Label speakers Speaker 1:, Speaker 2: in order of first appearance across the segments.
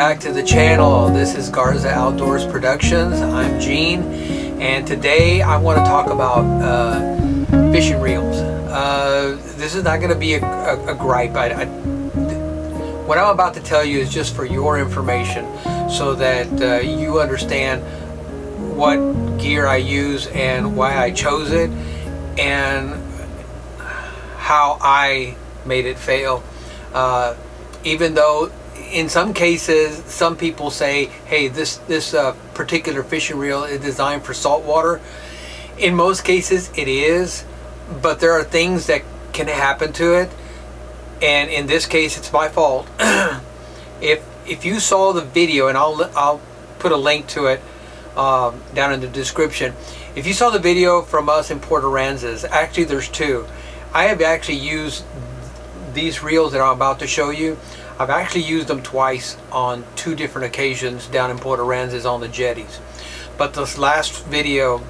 Speaker 1: back to the channel. This is Garza Outdoors Productions. I'm Gene, and today I want to talk about fishing reels. This is not going to be a gripe. What I'm about to tell you is just for your information, so that you understand what gear I use and why I chose it, and how I made it fail. Even though in some cases some people say, hey, this particular fishing reel is designed for saltwater. In most cases it is, but there are things that can happen to it, and in this case it's my fault. If you saw the video, and I'll put a link to it down in the description. If you saw the video from us in Port Aransas, actually there's two. I have actually used these reels that I'm about to show you. I've actually used them twice on two different occasions down in Port Aransas on the jetties. But this last video,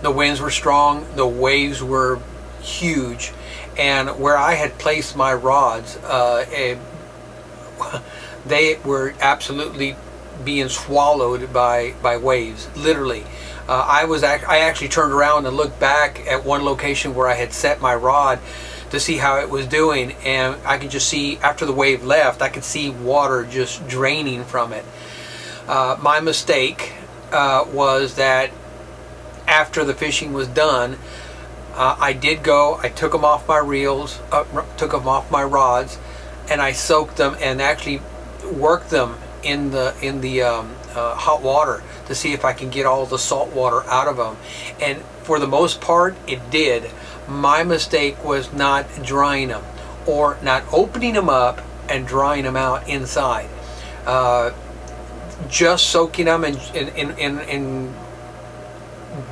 Speaker 1: the winds were strong, the waves were huge, and where I had placed my rods, they were absolutely being swallowed by waves, literally. I actually turned around and looked back at one location where I had set my rod to see how it was doing, and I could just see, after the wave left, I could see water just draining from it. My mistake was that after the fishing was done, I took them off my reels, took them off my rods, and I soaked them and actually worked them in the hot water to see if I can get all the salt water out of them. And for the most part, it did. My mistake was not drying them, or not opening them up and drying them out inside. Just soaking them in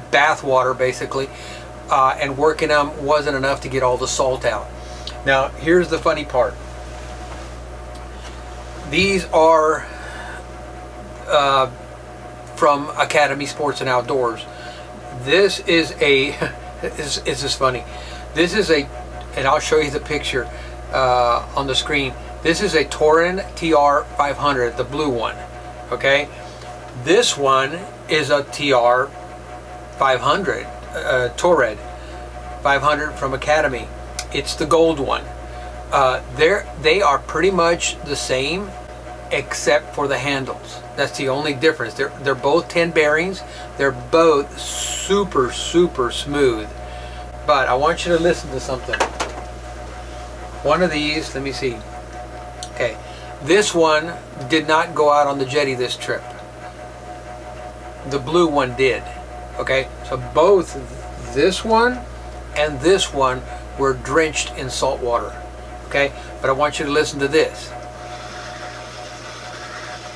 Speaker 1: bath water, basically, and working them wasn't enough to get all the salt out. Now, here's the funny part. These are from Academy Sports and Outdoors. This is a this is funny. This is a, and I'll show you the picture on the screen. This is a TORRID TR 500, the blue one. Okay, this one is a TR 500, TORRID 500 from Academy. It's the gold one. They are pretty much the same, except for the handles. That's the only difference. They're both 10 bearings. They're both super smooth. But I want you to listen to something. One of these, let me see. Okay, this one did not go out on the jetty this trip. The blue one did. Okay, so both this one and this one were drenched in salt water. Okay, but I want you to listen to this.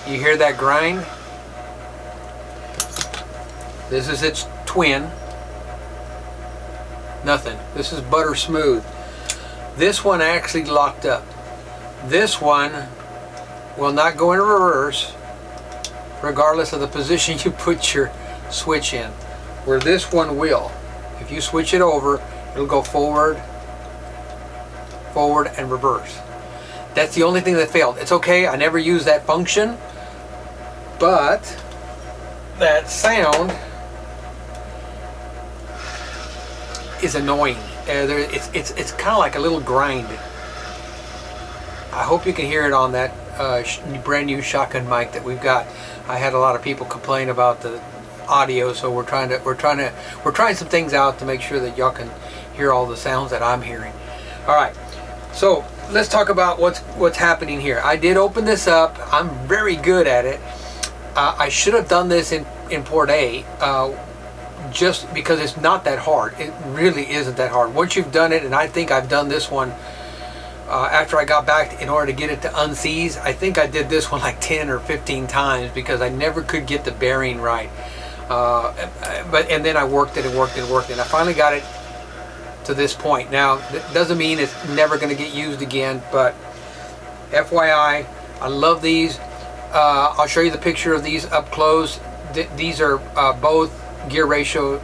Speaker 1: You hear that grind? This is its twin. Nothing. This is butter smooth. This one actually locked up. This one will not go in reverse, regardless of the position you put your switch in. Where this one will. If you switch it over, it'll go forward, and reverse. That's the only thing that failed. It's okay, I never used that function, but that sound is annoying. It's kind of like a little grind. I hope you can hear it on that brand new shotgun mic that we've got. I had a lot of people complain about the audio, so we're trying some things out to make sure that y'all can hear all the sounds that I'm hearing. All right, so let's talk about what's happening here. I did open this up. I'm very good at it. I should have done this in Port A, just because it's not that hard. It really isn't that hard. Once you've done it, and I think I've done this one after I got back in order to get it to unseize. I think I did this one like 10 or 15 times because I never could get the bearing right. And then I worked it and worked it, and I finally got it to this point. Now, that doesn't mean it's never going to get used again, but FYI, I love these. I'll show you the picture of these up close. These are both gear ratio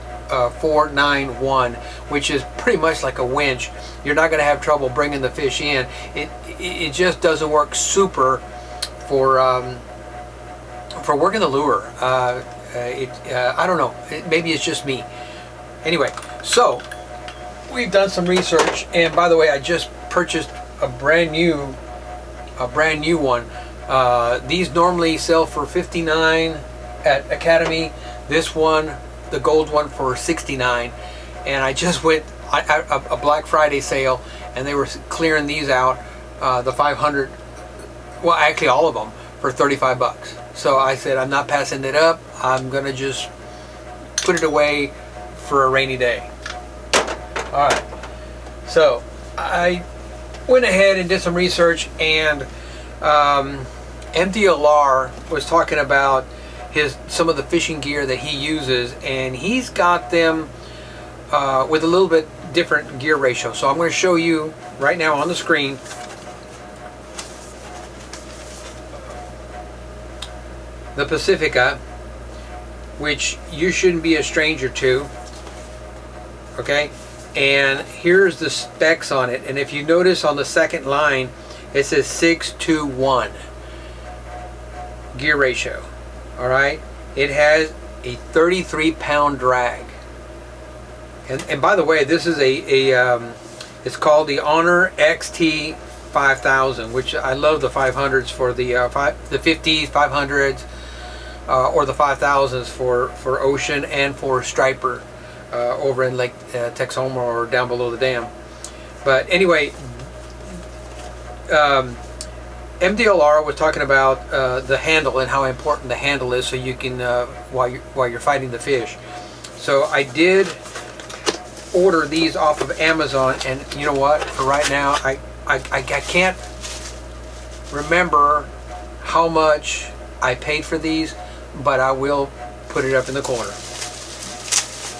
Speaker 1: 491, which is pretty much like a winch. You're not going to have trouble bringing the fish in. It just doesn't work super for working the lure. I don't know. Maybe it's just me. Anyway, so we've done some research, and by the way, I just purchased a brand new one. These normally sell for $59 at Academy. This one, the gold one, for $69. And I just went a Black Friday sale, and they were clearing these out, the 500. Well, actually all of them for $35. So I said, I'm not passing it up. I'm gonna just put it away for a rainy day. All right. So I went ahead and did some research, and MDLR was talking about some of the fishing gear that he uses, and he's got them with a little bit different gear ratio. So I'm going to show you right now on the screen the Pacifica, which you shouldn't be a stranger to. Okay, and here's the specs on it, and if you notice on the second line it says 6:1 gear ratio. All right, it has a 33-pound drag, and by the way, this is it's called the Honor XT 5000, which I love the 500s for the 50s, 500s, or the 5000s for ocean and for striper over in Lake Texoma or down below the dam. But anyway, MDLR was talking about the handle and how important the handle is, so you can while you're fighting the fish. So I did order these off of Amazon, and you know what? For right now, I can't remember how much I paid for these, but I will put it up in the corner.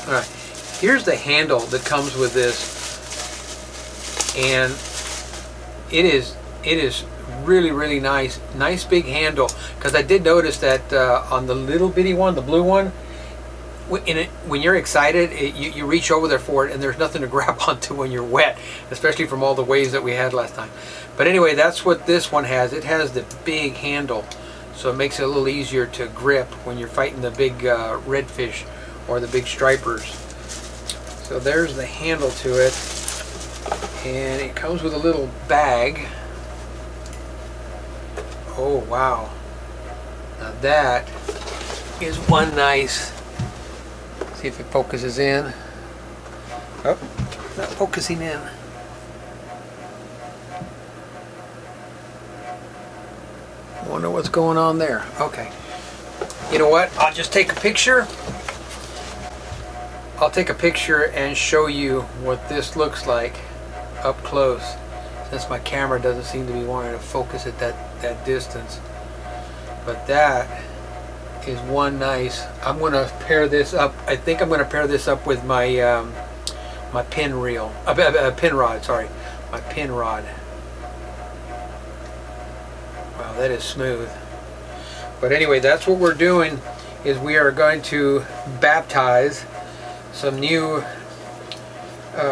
Speaker 1: All right, here's the handle that comes with this, and it is really nice big handle, because I did notice that on the little bitty one, the blue one, when you're excited, you reach over there for it, and there's nothing to grab onto when you're wet, especially from all the waves that we had last time. But anyway, that's what this one has. It has the big handle, so it makes it a little easier to grip when you're fighting the big redfish or the big stripers. So there's the handle to it, and it comes with a little bag. Oh wow, now that is one nice, see if it focuses in. Oh, not focusing in. Wonder what's going on there. Okay, you know what, I'll just take a picture. I'll take a picture and show you what this looks like up close, since my camera doesn't seem to be wanting to focus at that distance. But that is one nice. I'm going to pair this up. I think I'm going to pair this up with my my pin reel, pin rod. Sorry, my pin rod. Wow, that is smooth. But anyway, that's what we're doing. Is we are going to baptize some new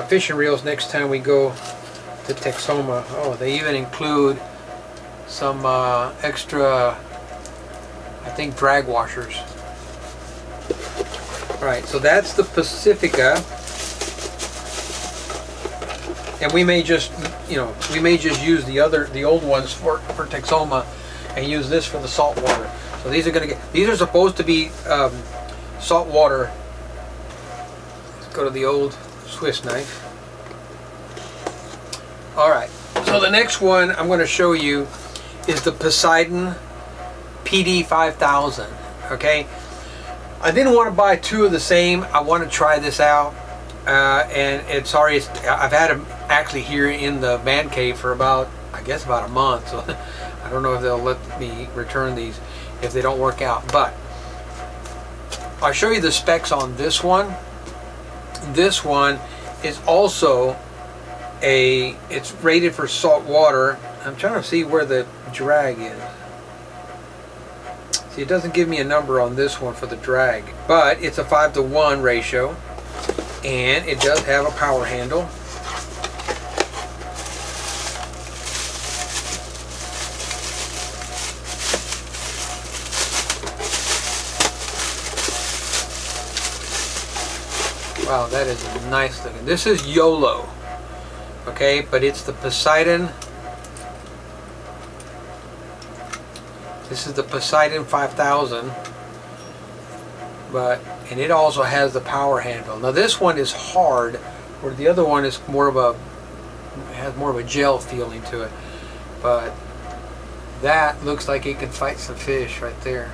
Speaker 1: fishing reels next time we go to Texoma. Oh, they even include some extra, I think, drag washers. All right, so that's the Pacifica, and we may just, use the old ones for Texoma, and use this for the saltwater. So these are supposed to be saltwater. Let's go to the old Swiss knife. All right, so the next one I'm going to show you is the Poseidon PD 5000. Okay, I didn't want to buy two of the same. I want to try this out, and I've had them actually here in the man cave for about a month. So I don't know if they'll let me return these if they don't work out. But I'll show you the specs on this one. This one is also it's rated for salt water. I'm trying to see where the drag is. See, it doesn't give me a number on this one for the drag, but it's a 5:1 ratio, and it does have a power handle. Wow, that is nice looking. This is YOLO, okay, but it's the Poseidon. This is the Poseidon 5000, and it also has the power handle. Now this one is hard, where the other one is more of a, has more of a gel feeling to it. But that looks like it can fight some fish right there.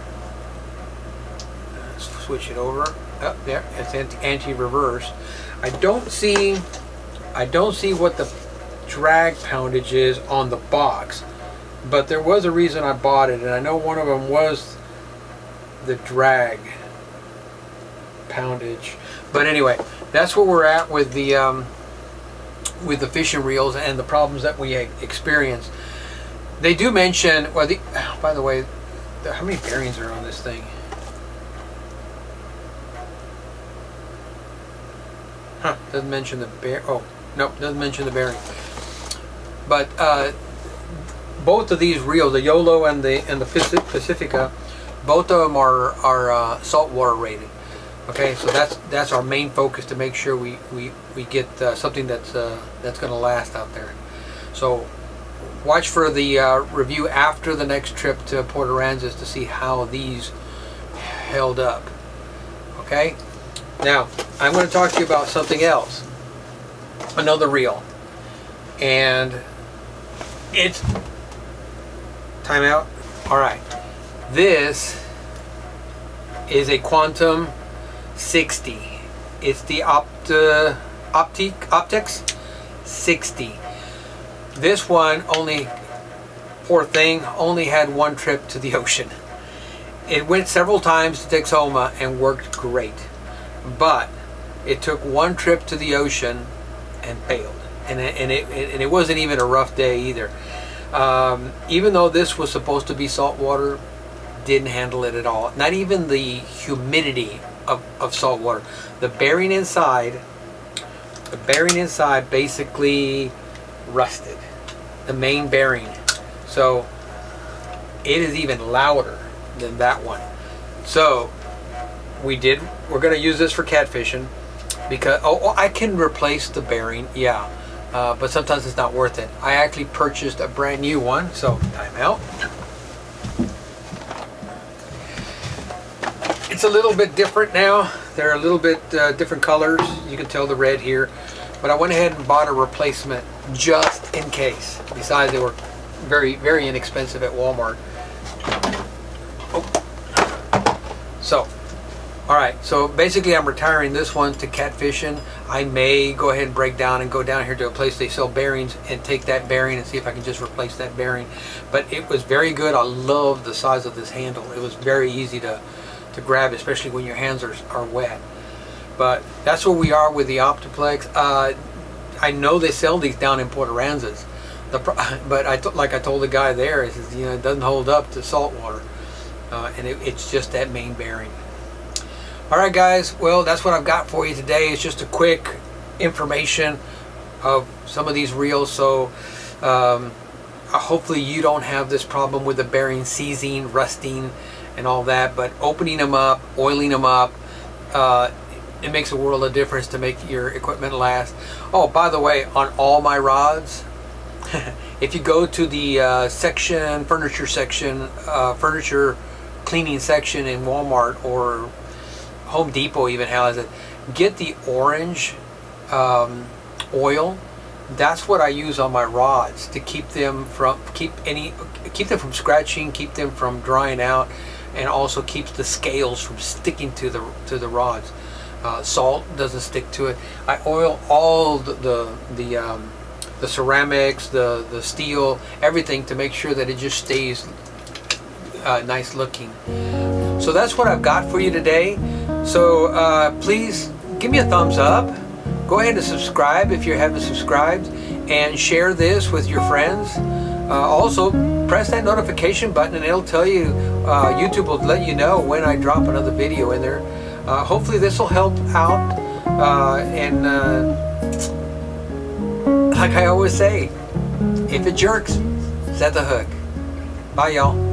Speaker 1: Let's switch it over. Oh, there, it's anti-reverse. I don't see what the drag poundage is on the box, but there was a reason I bought it, and I know one of them was the drag poundage. But anyway, that's where we're at with the fishing reels and the problems that we experience. They do mention, well, by the way, how many bearings are on this thing? Doesn't mention the bear. Oh, nope, doesn't mention the bearing. But both of these reels, the YOLO and the Pacifica, both of them are saltwater rated. Okay, so that's our main focus, to make sure we get something that's going to last out there. So watch for the review after the next trip to Port Aransas to see how these held up. Okay. Now, I'm going to talk to you about something else. Another reel. And it's... Time out. Alright. This is a Quantum 60. It's the Optics 60. This one only, poor thing, only had one trip to the ocean. It went several times to Texoma and worked great. But it took one trip to the ocean and failed, and it wasn't even a rough day either. Even though this was supposed to be saltwater, didn't handle it at all. Not even the humidity of saltwater. The bearing inside basically rusted. The main bearing. So it is even louder than that one. So we're going to use this for catfishing, because I can replace the bearing, yeah, but sometimes it's not worth it. I actually purchased a brand new one, so time out. It's a little bit different now. They're a little bit different colors. You can tell the red here, but I went ahead and bought a replacement just in case. Besides, they were very, very inexpensive at Walmart. So alright, so basically I'm retiring this one to catfishing. I may go ahead and break down and go down here to a place they sell bearings and take that bearing and see if I can just replace that bearing. But it was very good. I love the size of this handle. It was very easy to grab, especially when your hands are wet. But that's where we are with the Optiplex. I know they sell these down in Port Aransas, but like I told the guy there, it says, it doesn't hold up to saltwater, and it's just that main bearing. Alright guys, well, that's what I've got for you today. It's just a quick information of some of these reels. So hopefully you don't have this problem with the bearing seizing, rusting, and all that. But opening them up, oiling them up, it makes a world of difference to make your equipment last. Oh, by the way, on all my rods, if you go to the furniture section, furniture cleaning section in Walmart, or Home Depot even has it, get the orange oil. That's what I use on my rods to keep them from scratching, keep them from drying out, and also keeps the scales from sticking to the rods. Salt doesn't stick to it. I oil all the ceramics, the steel, everything, to make sure that it just stays nice looking. So that's what I've got for you today. So please give me a thumbs up. Go ahead and subscribe if you haven't subscribed, and share this with your friends. Also, press that notification button and it'll tell you, YouTube will let you know when I drop another video in there. Hopefully this will help out, and like I always say, if it jerks, set the hook. Bye y'all.